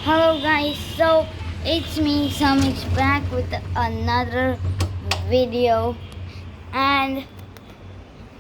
Hello guys, so it's me Samix back with another video, and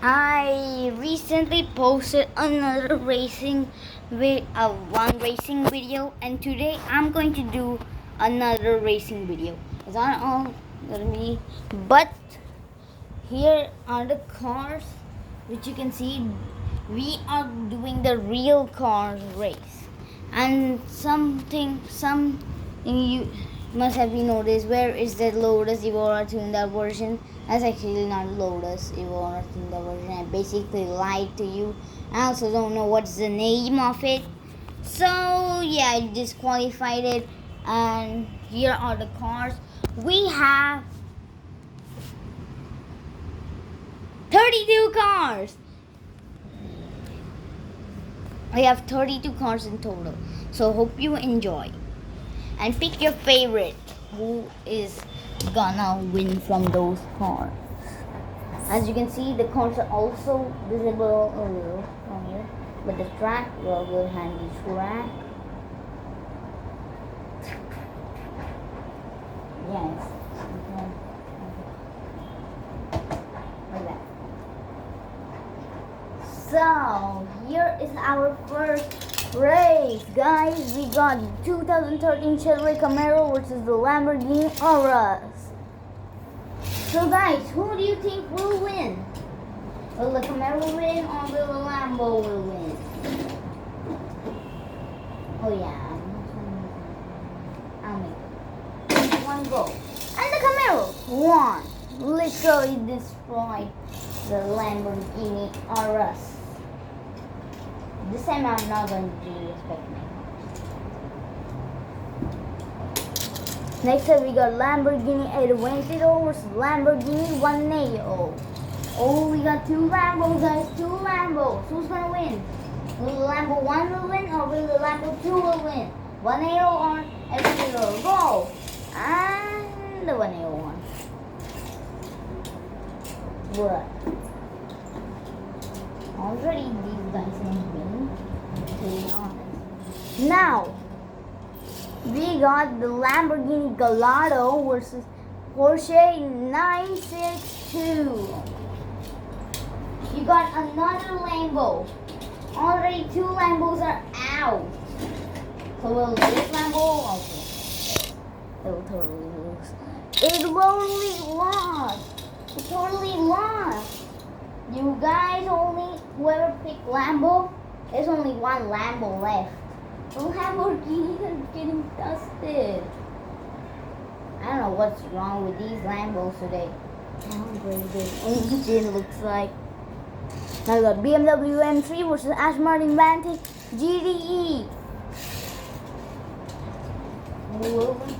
I recently posted another one racing video, and today I'm going to do another racing video. It's not all gonna be, but here are the cars which you can see. We are doing the real cars race, and some you must have been noticed. Where is the Lotus Evora Tunda version? That's actually not Lotus Evora Tunda version. I basically lied to you. I also don't know what's the name of it. So yeah, I disqualified it. And here are the cars. We have 32 cars. We have 32 cars in total. So hope you enjoy. And pick your favorite. Who is gonna win from those cars? As you can see, the cars are also visible a little from here. But the track, well, good handy track. Yes. Like that. So here is our first race, guys. We got 2013 Chevrolet Camaro versus the Lamborghini Urus. So guys, who do you think will win? Will the Camaro win or will the Lambo will win? Oh yeah, I'll make one go. And the Camaro won. Literally destroyed the Lamborghini Urus. This time I'm not going to respect my cars. Next up we got Lamborghini Aventador versus Lamborghini 180. Oh, we got two Lambos, guys. Two Lambos. Who's going to win? Will the Lambo 1 will win or will the Lambo 2 will win? 180 or Aventador? Go! And the 181. What? Already these guys have been, to be honest. Now, we got the Lamborghini Gallardo versus Porsche 962. You got another Lambo. Already two Lambos are out. So will this Lambo also? It will totally lose. It totally lost. It totally lost. You guys only, whoever picked Lambo, there's only one Lambo left. The Lamborghini is getting dusted. I don't know what's wrong with these Lambos today. How great this engine looks like. Now we got BMW M3 versus Aston Martin Vantage GDE. Who will win?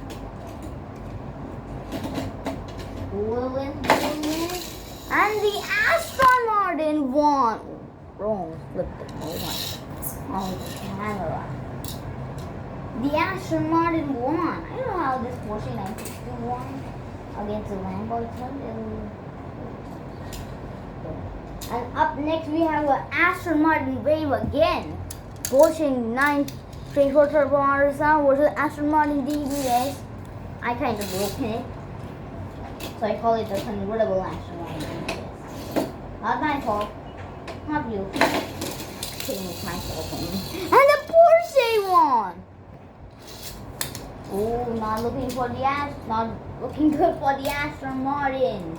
Who will win? Who will win? And the Aston Martin won. Wrong, flipped it. On the camera. The Aston Martin won. I don't know how this Porsche 962 won against the Lambo. And up next we have an Aston Martin Wave again. Porsche 934 Turbo RSR versus Aston Martin DBS. I kind of broke it, so I call it the convertible Aston Martin. Not my fault. Not you. It's my fault only. And the Porsche won. Oh, not looking good for the Aston Martins.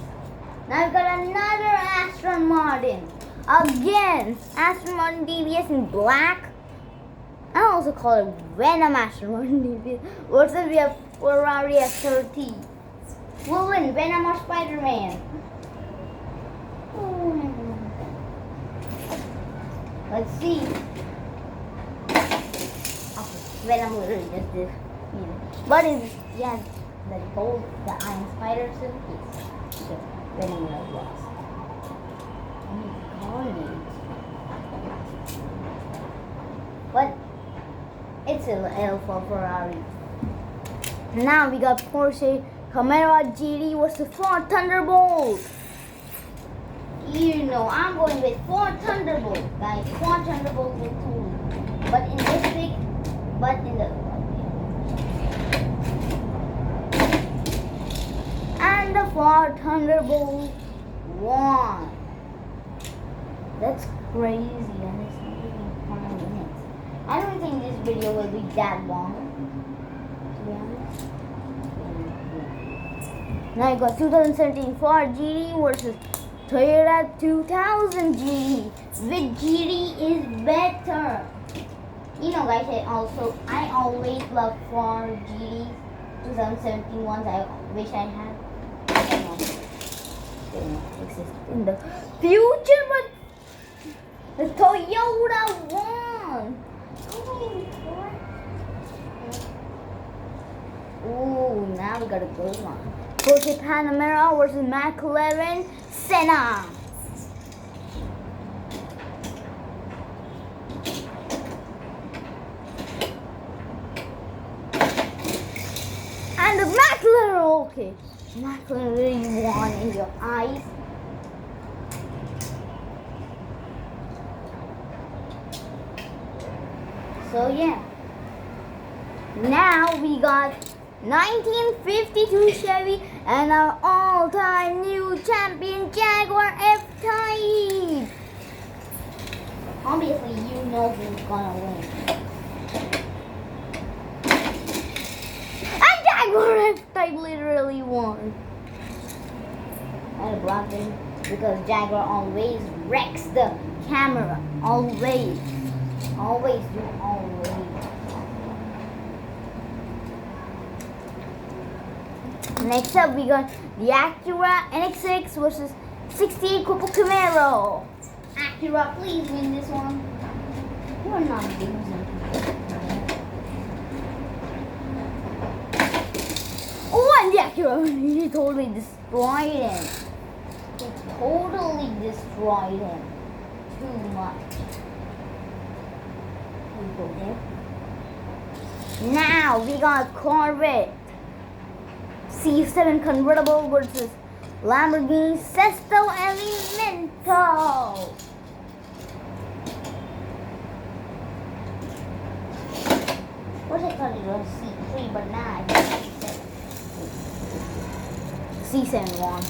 Now we've got another Aston Martin. Again, Aston Martin DBS in black. I also call it Venom Aston Martin DBS. Versus we have Ferrari F30. We'll win, Venom or Spider-Man. Let's see. Okay, Venom literally just did. But if he has the gold, the Iron Spider suit, yes. Venom would have lost. But it's a L for Ferrari. Now we got Porsche Carrera GT versus Ford Thunderbolt. You know, I'm going with Ford Thunderbolt, guys. Ford Thunderbolt with two. But in this pick, but in the Ford Thunderbolt 1. That's crazy, and it's not even 5 minutes. I don't think this video will be that long, to be honest. Now you got 2017 Ford GT versus Toyota 2000 GT. Which GT is better? You know, guys, I always love Ford GT 2017 ones. I wish I had. I don't know. They don't exist in the future, but the Toyota one. Ooh, now we got a good one. Porsche Panamera versus McLaren Senna. And the McLaren, okay. McLaren really won in your eyes. So yeah. Now we got 1952 Chevy and our all-time new champion Jaguar F-Type. Obviously, you know who's gonna win. And Jaguar F-Type literally won. And blocked him because Jaguar always wrecks the camera. Always. Always do always. Next up, we got the Acura NX6 versus 68 Coupe Camaro. Acura, please win this one. You're not losing. Oh, and the Acura, he totally destroyed him. He totally destroyed him. Too much. Now we got Corvette C7 convertible versus Lamborghini Sesto Elemento. What I thought it was C3, but now C7 won.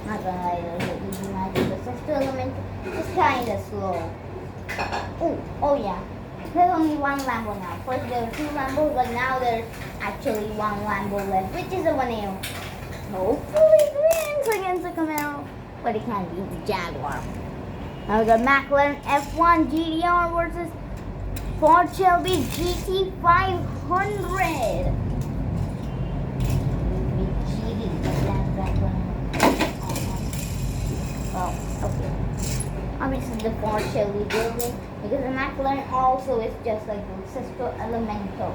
Not gonna lie, the easy match. The Sesto Elemento is kinda slow. Oh yeah. There's only one Lambo now. First there were 2 Lambos, but now there's actually 1 Lambo left, which is a 1AO. Hopefully it wins against the Camaro, but it can't beat the Jaguar. Now we got McLaren F1 GTR versus Ford Shelby GT500. Oh, okay. Obviously the Ford Shelby building, because the McLaren also is just like the Sesto Elemento.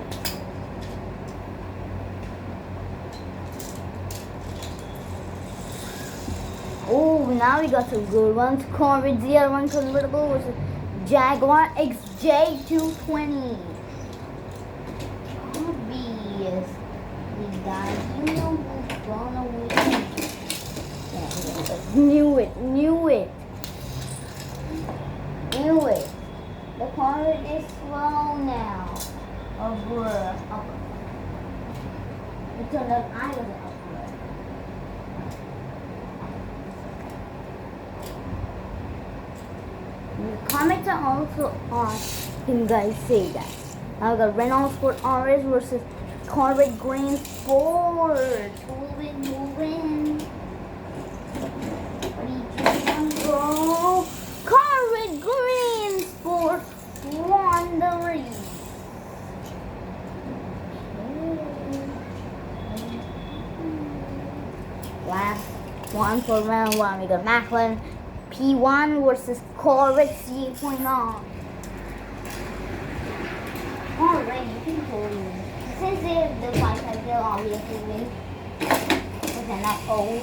Oh, now we got some good ones. Corvette ZR1 convertible versus Jaguar XJ220. Obvious. These guys, you know who's gonna win. Yeah, knew it. Knew it. The Corvette is slow now. Oh, bruh. It turned out I was an upgrade. The comments are also on. Can you guys say that? Now we got Renault Sport RS versus Corvette Grand Sport. Who will win? What do you think, bro? Corvette Grand Sport won the race. Last one for round 1. We got McLaren P1 versus Corvette C8.0. Alright, you can totally win. Since they have the fight, they'll obviously win. But they're not old.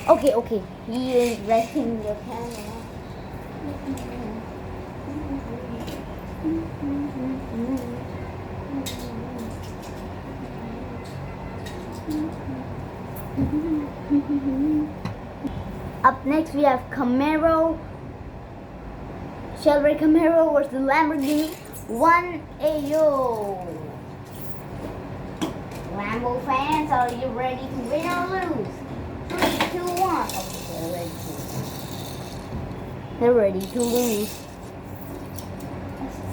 Okay. He is wrecking the camera. Up next we have Camaro, Chevrolet Camaro versus Lamborghini 1AO. Lambo fans, are you ready to win or lose? 2-1. Okay, they're ready to lose.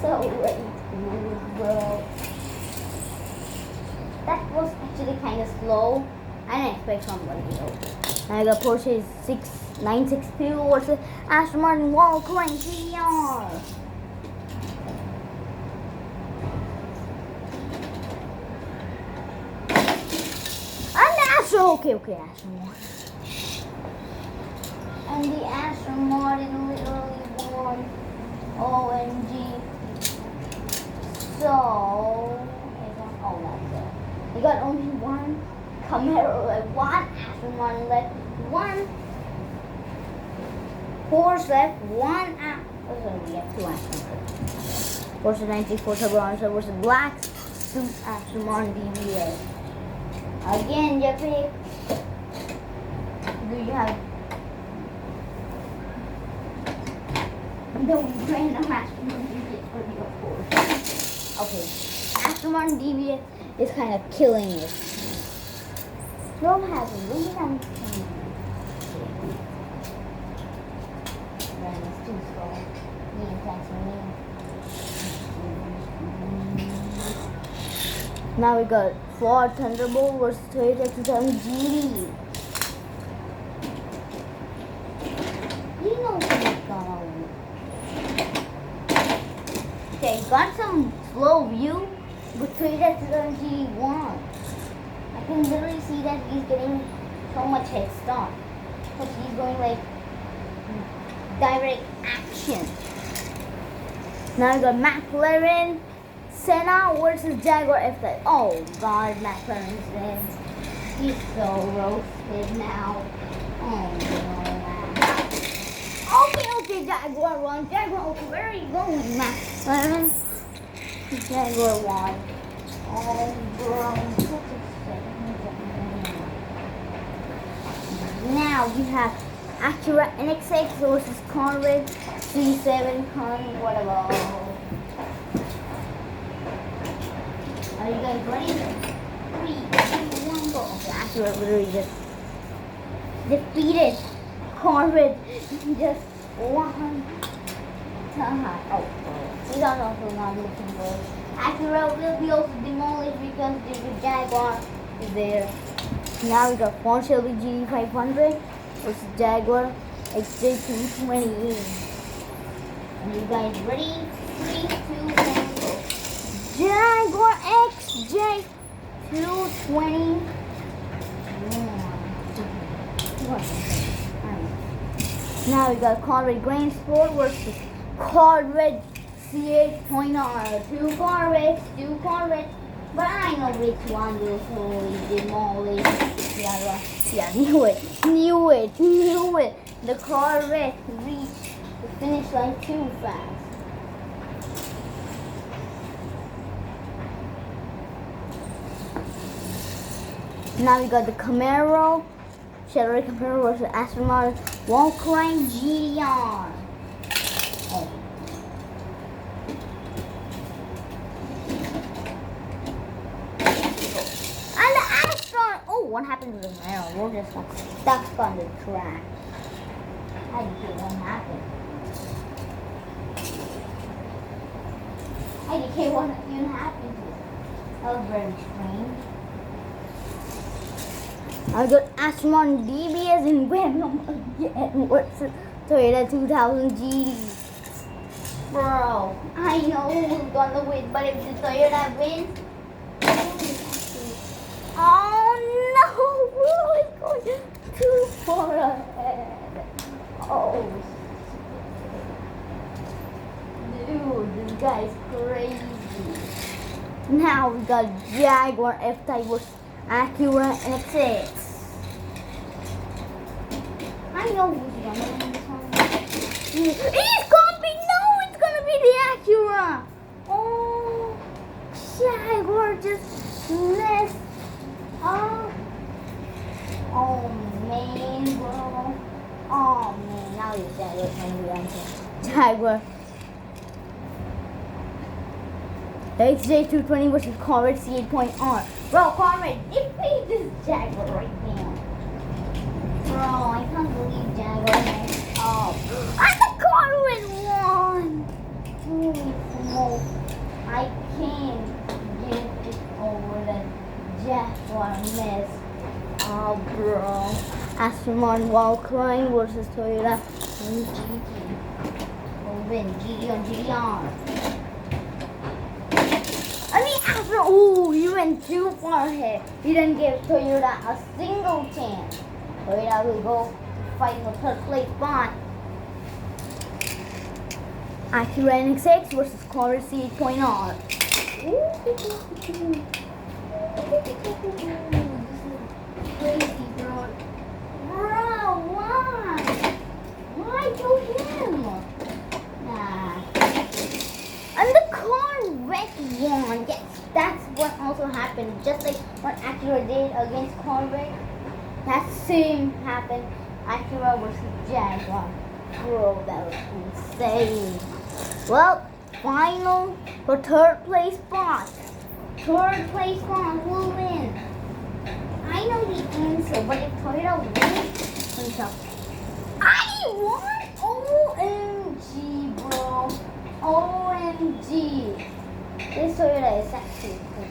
So ready to lose, bro. That was actually kind of slow. I didn't expect somebody else. I got Porsche 962 versus Aston Martin Walker and GR. Okay, Aston Martin. And the Aston Martin literally won. OMG. So, that's it. We got only one Camaro left, one Aston Martin left, one Porsche left, one. We have two Aston Martin. Porsche 94 Turbo versus Black Suit Aston Martin DBA. Again, Jeffrey, do you have the random Aston Martin DBS for your Porsche? Okay, Aston Martin DBS is kind of killing it. Don't have it. We have it's too slow. Now we got Ford Thunderbolt versus Toyota 2000 GT. You know what's gonna win. Okay, got some slow view, but Toyota 2000 GT won. I can literally see that he's getting so much head start. Because he's going like direct action. Now we got McLaren Senna versus Jaguar F-Type. Oh god, McLaren's in. He's so roasted now. Oh no. Okay, Jaguar won. Jaguar, okay, where are you going, McLaren? Jaguar won. Oh, bro. Now we have Acura NSX versus Corvette C7 whatever. Are you guys ready? 3, 2, 1, go. Okay, Acura literally just defeated Corvette just one time. Oh, these are also not looking good. Acura will be also demolished because the Jaguar is there. Now we got Ford Shelby GT500 versus Jaguar XJ220. Are you guys ready? 3, 2, 1, go. Jaguar XJ220. Now we got Corvette Grand Sport versus Corvette C8.R. Two Corvettes. But I know which one will totally demolish the other. Yeah, knew it. The Corvette reached the finish line too fast. Now we got the Camaro, Chevrolet Camaro versus Aston Martin Walkinshaw GTR. Oh. And the Aston. Oh, what happened to the Camaro? We're just stuck on the track. I didn't care what happened. I didn't care what even happened to it. That was very strange. I got Aston Martin DBS in Venom again versus Toyota 2000 GT. Bro, I know who's gonna win, but if the Toyota wins, oh no, bro, it's going too far ahead. Oh, dude, this guy's crazy. Now we got Jaguar F-Type versus Acura NSX. I know who's gonna win this one. It's gonna be it's gonna be the Acura. Oh, Jaguar just messed up. Oh man, bro. Oh man, now it's Jaguar can be on Jaguar. XJ220 versus Corvette C8.R. Bro, Corvette, defeat this Jaguar right now. Bro, I can't believe Jaguar messed up. And the Corvette won! Holy smoke. I can't get it over that Jaguar mess up, bro. Aston Martin while crying versus Toyota and GT. Will win. GT on GTR. I mean, after, oh, he went too far ahead. He didn't give Toyota a single chance. Toyota will go fight for third place spot. Acura NX6 versus Corvette C8.R. Crazy, bro. Bro, why? Why to him? Nah. And the Corvette won. Yes, that's what also happened. Just like what Acura did against Corvette. That same happened. Acura versus Jaguar. Bro, that was insane. Well, final for third place spot. Third place spot will win. I know the answer, but if Toyota wins, I won! OMG, bro. OMG. This Toyota is actually cool.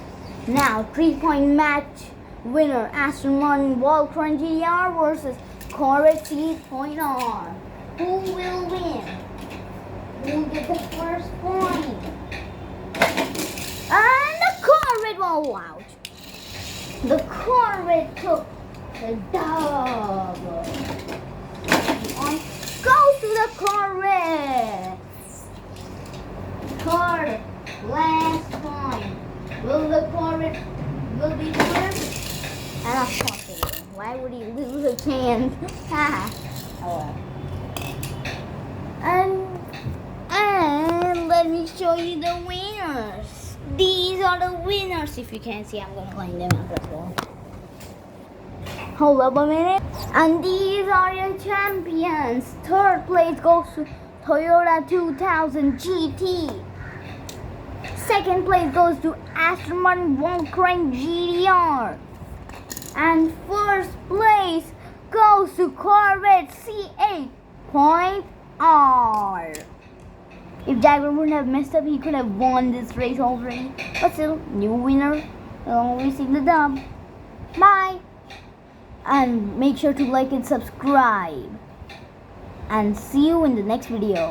Now, 3-point match winner Aston Martin Valkyrie GTR versus Corvette C8.R. Who will win? Who will get the first point? And the Corvette will out. The Corvette took the dub. On goes to the Corvette. Third, last point. Will the Corvette will be first? And of course it will. Why would he lose a chance? Oh well. And let me show you the winners. These are the winners. If you can't see, I'm gonna line them up as well. Hold up a minute. And these are your champions. Third place goes to Toyota 2000 GT. Second place goes to Aston Martin Valkyrie GTR. And first place goes to Corvette C8.R. If Jaguar wouldn't have messed up, he could have won this race already. But still, new winner will receive the dub. Bye. And make sure to like and subscribe. And see you in the next video.